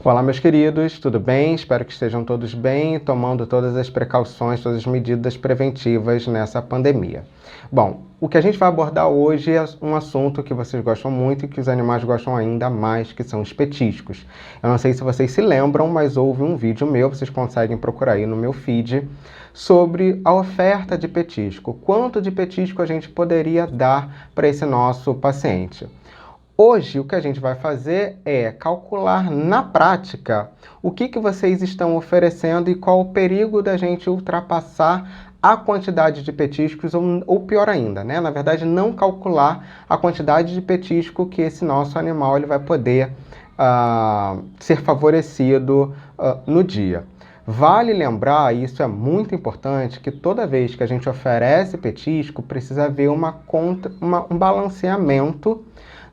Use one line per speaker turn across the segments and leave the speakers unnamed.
Olá, meus queridos, tudo bem? Espero que estejam todos bem, tomando todas as precauções, todas as medidas preventivas nessa pandemia. Bom, o que a gente vai abordar hoje é um assunto que vocês gostam muito e que os animais gostam ainda mais, que são os petiscos. Eu não sei se vocês se lembram, mas houve um vídeo meu, vocês conseguem procurar aí no meu feed, sobre a oferta de petisco. Quanto de petisco a gente poderia dar para esse nosso paciente? Hoje, o que a gente vai fazer é calcular na prática o que vocês estão oferecendo e qual o perigo da gente ultrapassar a quantidade de petiscos ou pior ainda, né? Na verdade, não calcular a quantidade de petisco que esse nosso animal ele vai poder ser favorecido no dia. Vale lembrar, e isso é muito importante, que toda vez que a gente oferece petisco, precisa haver um balanceamento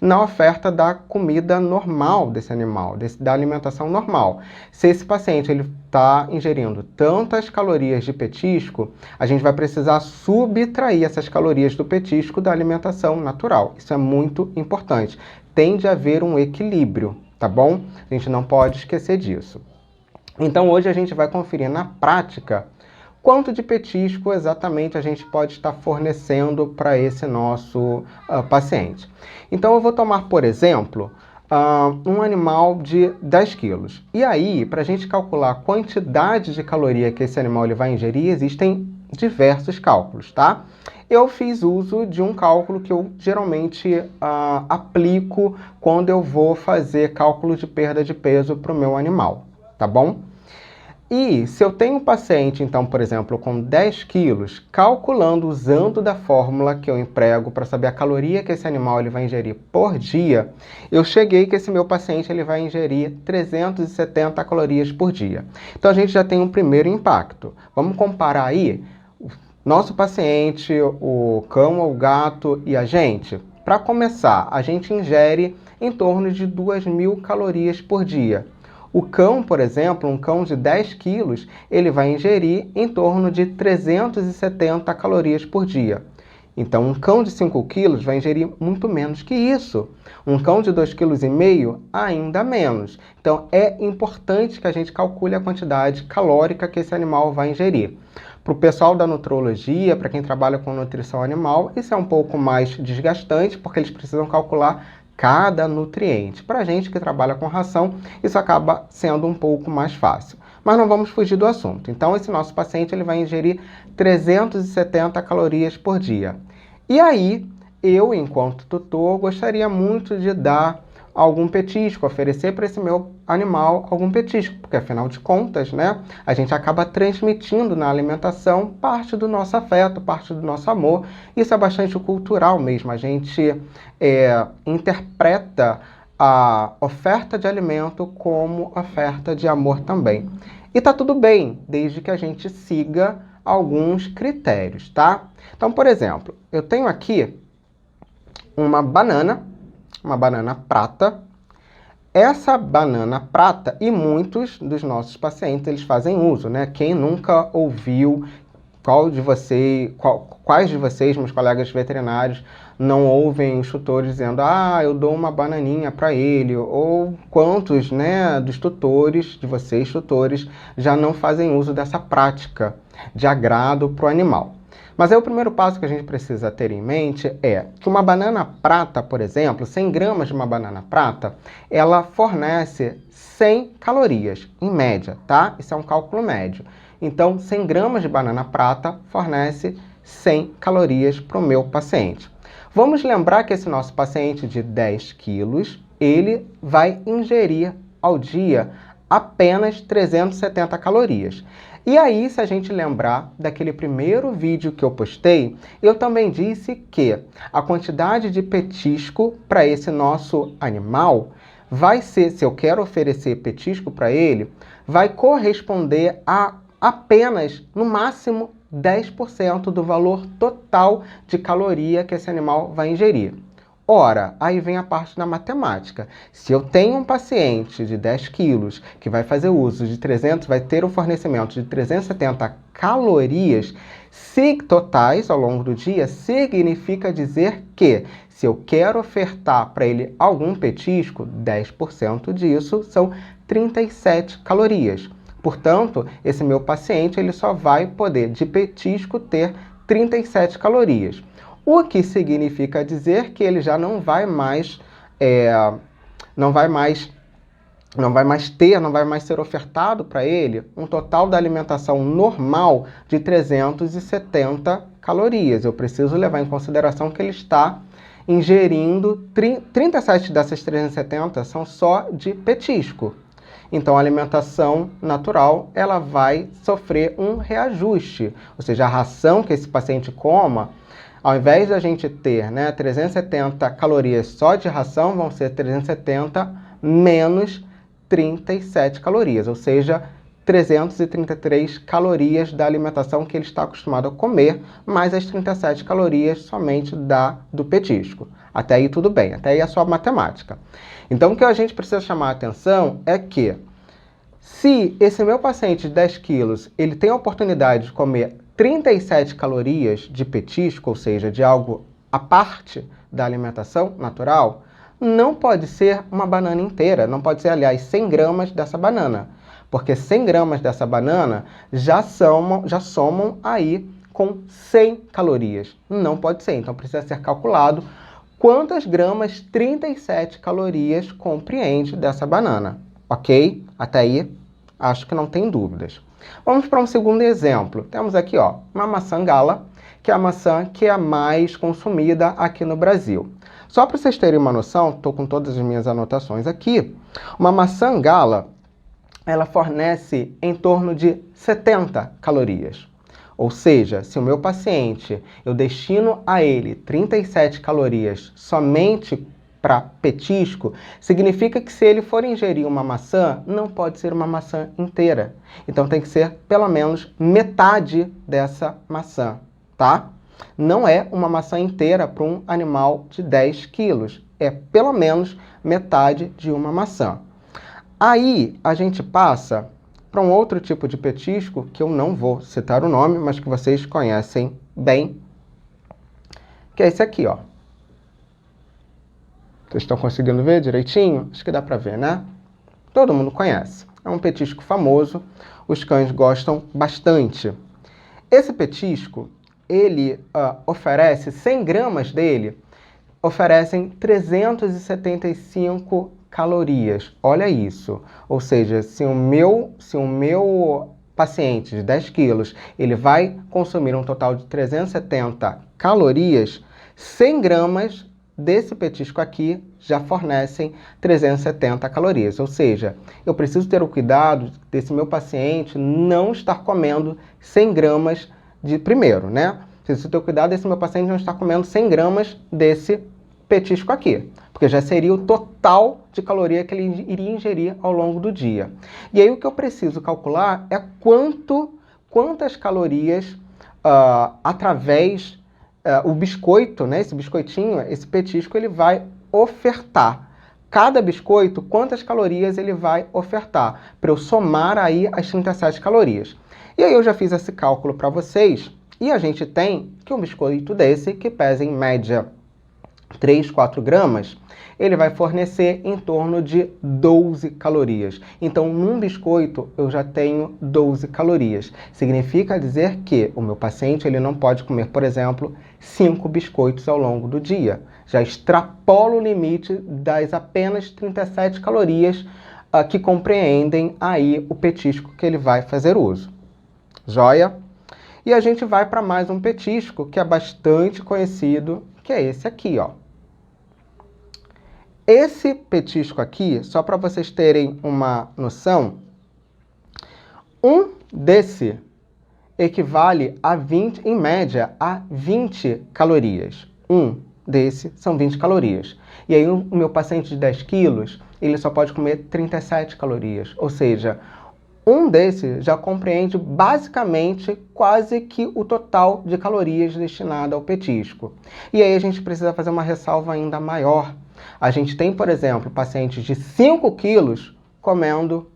na oferta da comida normal desse animal, da alimentação normal. Se esse paciente está ingerindo tantas calorias de petisco, a gente vai precisar subtrair essas calorias do petisco da alimentação natural. Isso é muito importante. Tem de haver um equilíbrio, tá bom? A gente não pode esquecer disso. Então hoje a gente vai conferir na prática quanto de petisco exatamente a gente pode estar fornecendo para esse nosso paciente. Então eu vou tomar, por exemplo, um animal de 10 quilos. E aí, para a gente calcular a quantidade de caloria que esse animal ele vai ingerir, existem diversos cálculos, tá? Eu fiz uso de um cálculo que eu geralmente aplico quando eu vou fazer cálculo de perda de peso para o meu animal, tá bom? E se eu tenho um paciente, então, por exemplo, com 10 quilos, calculando, usando da fórmula que eu emprego para saber a caloria que esse animal ele vai ingerir por dia, eu cheguei que esse meu paciente ele vai ingerir 370 calorias por dia. Então a gente já tem um primeiro impacto. Vamos comparar aí nosso paciente, o cão ou o gato e a gente? Para começar, a gente ingere em torno de 2.000 calorias por dia. O cão, por exemplo, um cão de 10 quilos, ele vai ingerir em torno de 370 calorias por dia. Então, um cão de 5 quilos vai ingerir muito menos que isso. Um cão de 2,5 kg, ainda menos. Então, é importante que a gente calcule a quantidade calórica que esse animal vai ingerir. Para o pessoal da nutrologia, para quem trabalha com nutrição animal, isso é um pouco mais desgastante, porque eles precisam calcular cada nutriente. Para a gente que trabalha com ração, isso acaba sendo um pouco mais fácil. Mas não vamos fugir do assunto. Então, esse nosso paciente ele vai ingerir 370 calorias por dia. E aí, eu, enquanto tutor, gostaria muito de dar algum petisco, oferecer para esse meu animal algum petisco, porque afinal de contas, né, a gente acaba transmitindo na alimentação parte do nosso afeto, parte do nosso amor. Isso é bastante cultural mesmo, a gente interpreta a oferta de alimento como oferta de amor também. E tá tudo bem, desde que a gente siga alguns critérios, tá? Então, por exemplo, eu tenho aqui uma banana prata. Essa banana prata, e muitos dos nossos pacientes eles fazem uso, né? Quem nunca ouviu, quais de vocês, meus colegas veterinários, não ouvem os tutores dizendo, eu dou uma bananinha para ele, ou quantos, né, dos tutores, de vocês tutores, já não fazem uso dessa prática de agrado para o animal. Mas aí o primeiro passo que a gente precisa ter em mente é que uma banana prata, por exemplo, 100 gramas de uma banana prata, ela fornece 100 calorias, em média, tá? Isso é um cálculo médio. Então, 100 gramas de banana prata fornece 100 calorias para o meu paciente. Vamos lembrar que esse nosso paciente de 10 quilos, ele vai ingerir ao dia apenas 370 calorias. E aí, se a gente lembrar daquele primeiro vídeo que eu postei, eu também disse que a quantidade de petisco para esse nosso animal vai ser, se eu quero oferecer petisco para ele, vai corresponder a apenas, no máximo, 10% do valor total de caloria que esse animal vai ingerir. Ora, aí vem a parte da matemática. Se eu tenho um paciente de 10 quilos que vai fazer uso de 300, vai ter o fornecimento de 370 calorias totais ao longo do dia, significa dizer que se eu quero ofertar para ele algum petisco, 10% disso são 37 calorias. Portanto, esse meu paciente ele só vai poder, de petisco, ter 37 calorias. O que significa dizer que ele já não vai mais ser ofertado para ele um total da alimentação normal de 370 calorias. Eu preciso levar em consideração que ele está ingerindo 37 dessas 370 são só de petisco. Então, a alimentação natural ela vai sofrer um reajuste, ou seja, a ração que esse paciente coma, ao invés da gente ter 370 calorias só de ração, vão ser 370 menos 37 calorias, ou seja, 333 calorias da alimentação que ele está acostumado a comer, mais as 37 calorias somente do petisco. Até aí tudo bem, até aí é só matemática. Então o que a gente precisa chamar a atenção é que se esse meu paciente de 10 quilos, ele tem a oportunidade de comer 37 calorias de petisco, ou seja, de algo à parte da alimentação natural, não pode ser uma banana inteira, não pode ser, aliás, 100 gramas dessa banana, porque 100 gramas dessa banana já somam aí com 100 calorias. Não pode ser, então precisa ser calculado quantas gramas 37 calorias compreende dessa banana, ok? Até aí, acho que não tem dúvidas. Vamos para um segundo exemplo. Temos aqui uma maçã gala, que é a maçã que é a mais consumida aqui no Brasil. Só para vocês terem uma noção, estou com todas as minhas anotações aqui, uma maçã gala, ela fornece em torno de 70 calorias. Ou seja, se o meu paciente, eu destino a ele 37 calorias somente para petisco, significa que se ele for ingerir uma maçã, não pode ser uma maçã inteira. Então tem que ser pelo menos metade dessa maçã, tá? Não é uma maçã inteira para um animal de 10 quilos. É pelo menos metade de uma maçã. Aí a gente passa para um outro tipo de petisco, que eu não vou citar o nome, mas que vocês conhecem bem, que é esse aqui, Vocês estão conseguindo ver direitinho? Acho que dá para ver, né? Todo mundo conhece. É um petisco famoso, os cães gostam bastante. Esse petisco, ele oferece, 100 gramas dele, oferecem 375 calorias. Olha isso. Ou seja, se o meu paciente de 10 quilos, ele vai consumir um total de 370 calorias, 100 gramas desse petisco aqui já fornecem 370 calorias. Ou seja, eu preciso ter o cuidado desse meu paciente não estar comendo 100 gramas primeiro, né? Preciso ter o cuidado desse meu paciente não estar comendo 100 gramas desse petisco aqui, porque já seria o total de caloria que ele iria ingerir ao longo do dia. E aí o que eu preciso calcular é quantas calorias o biscoito, né, esse biscoitinho, esse petisco, ele vai ofertar. Cada biscoito, quantas calorias ele vai ofertar, para eu somar aí as 37 calorias. E aí eu já fiz esse cálculo para vocês, e a gente tem que um biscoito desse, que pesa em média 3, 4 gramas, ele vai fornecer em torno de 12 calorias. Então, num biscoito, eu já tenho 12 calorias. Significa dizer que o meu paciente ele não pode comer, por exemplo, 5 biscoitos ao longo do dia. Já extrapola o limite das apenas 37 calorias que compreendem aí o petisco que ele vai fazer uso. Joia? E a gente vai para mais um petisco que é bastante conhecido, que é esse aqui, Esse petisco aqui, só para vocês terem uma noção, um desse equivale a 20, em média, a 20 calorias. Um desse são 20 calorias. E aí o meu paciente de 10 quilos, ele só pode comer 37 calorias. Ou seja, um desses já compreende basicamente quase que o total de calorias destinado ao petisco. E aí a gente precisa fazer uma ressalva ainda maior. A gente tem, por exemplo, pacientes de 5 quilos comendo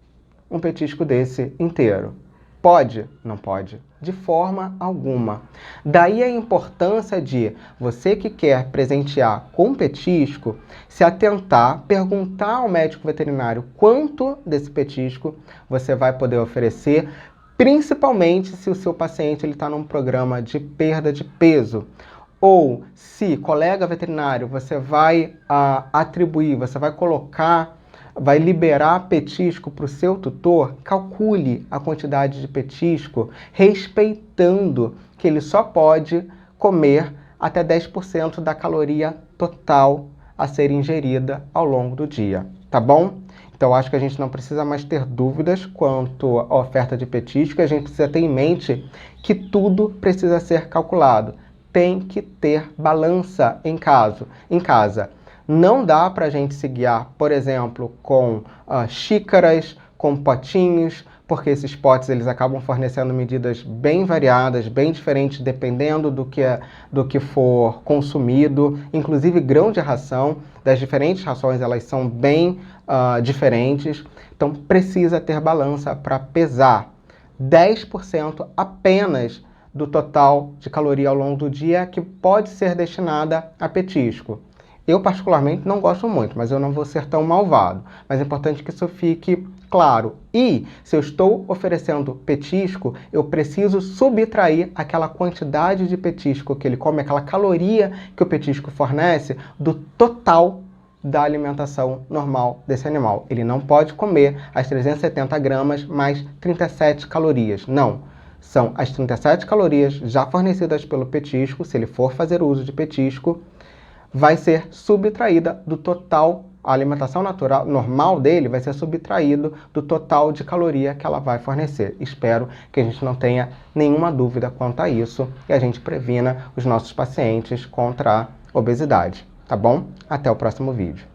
um petisco desse inteiro. Pode? Não pode. De forma alguma. Daí a importância de você que quer presentear com petisco, se atentar, perguntar ao médico veterinário quanto desse petisco você vai poder oferecer, principalmente se o seu paciente está num programa de perda de peso. Ou se, colega veterinário, você vai atribuir, você vai colocar, vai liberar petisco para o seu tutor, calcule a quantidade de petisco, respeitando que ele só pode comer até 10% da caloria total a ser ingerida ao longo do dia, tá bom? Então, acho que a gente não precisa mais ter dúvidas quanto à oferta de petisco, a gente precisa ter em mente que tudo precisa ser calculado. Tem que ter balança em casa. Não dá para a gente se guiar, por exemplo, com xícaras, com potinhos, porque esses potes eles acabam fornecendo medidas bem variadas, bem diferentes, dependendo do que for consumido. Inclusive, grão de ração, das diferentes rações, elas são bem diferentes. Então, precisa ter balança para pesar. 10% apenas do total de caloria ao longo do dia que pode ser destinada a petisco. Eu, particularmente, não gosto muito, mas eu não vou ser tão malvado. Mas é importante que isso fique claro. E, se eu estou oferecendo petisco, eu preciso subtrair aquela quantidade de petisco que ele come, aquela caloria que o petisco fornece, do total da alimentação normal desse animal. Ele não pode comer as 370 gramas mais 37 calorias. Não. São as 37 calorias já fornecidas pelo petisco, se ele for fazer uso de petisco, vai ser subtraída do total, a alimentação natural, normal dele vai ser subtraído do total de caloria que ela vai fornecer. Espero que a gente não tenha nenhuma dúvida quanto a isso e a gente previna os nossos pacientes contra a obesidade, tá bom? Até o próximo vídeo.